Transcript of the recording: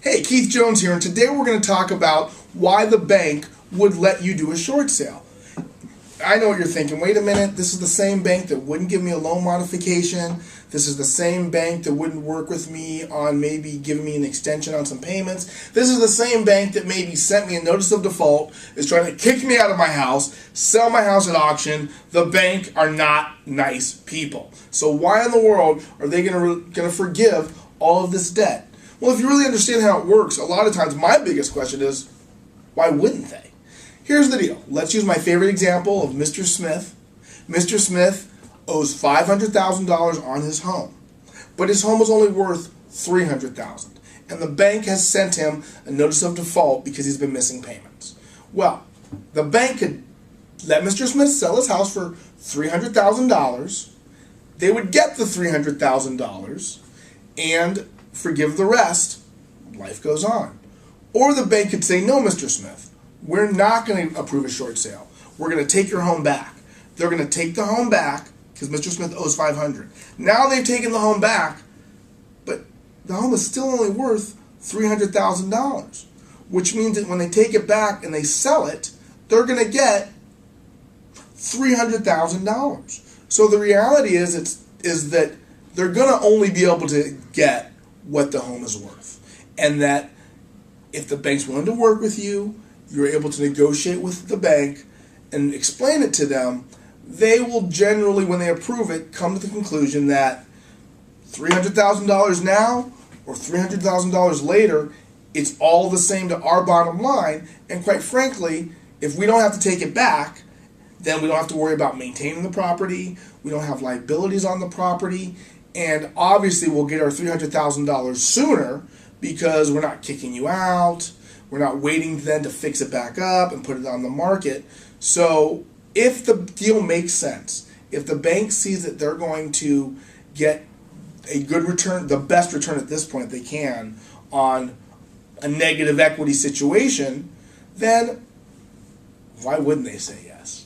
Hey, Keith Jones here, and today we're going to talk about why the bank would let you do a short sale. I know what you're thinking. Wait a minute, this is the same bank that wouldn't give me a loan modification. This is the same bank that wouldn't work with me on maybe giving me an extension on some payments. This is the same bank that maybe sent me a notice of default, is trying to kick me out of my house, sell my house at auction. The bank are not nice people. So why in the world are they going to forgive all of this debt? Well, if you really understand how it works, a lot of times my biggest question is, why wouldn't they? Here's the deal. Let's use my favorite example of Mr. Smith. Mr. Smith owes $500,000 on his home, but his home is only worth $300,000, and the bank has sent him a notice of default because he's been missing payments. Well, the bank could let Mr. Smith sell his house for $300,000. They would get the $300,000 and forgive the rest. Life goes on. Or the bank could say, no, Mr. Smith, we're not going to approve a short sale. We're going to take your home back. They're going to take the home back because Mr. Smith owes $500,000. Now they've taken the home back, but the home is still only worth $300,000, which means that when they take it back and they sell it, they're going to get $300,000. So the reality is that they're going to only be able to get what the home is worth, and that if the bank's willing to work with you, you're able to negotiate with the bank and explain it to them, they will generally, when they approve it, come to the conclusion that $300,000 now or $300,000 later, it's all the same to our bottom line. And quite frankly, if we don't have to take it back, then we don't have to worry about maintaining the property. We don't have liabilities on the property. And obviously we'll get our $300,000 sooner because we're not kicking you out. We're not waiting then to fix it back up and put it on the market. So if the deal makes sense, if the bank sees that they're going to get a good return, the best return at this point they can on a negative equity situation, then why wouldn't they say yes?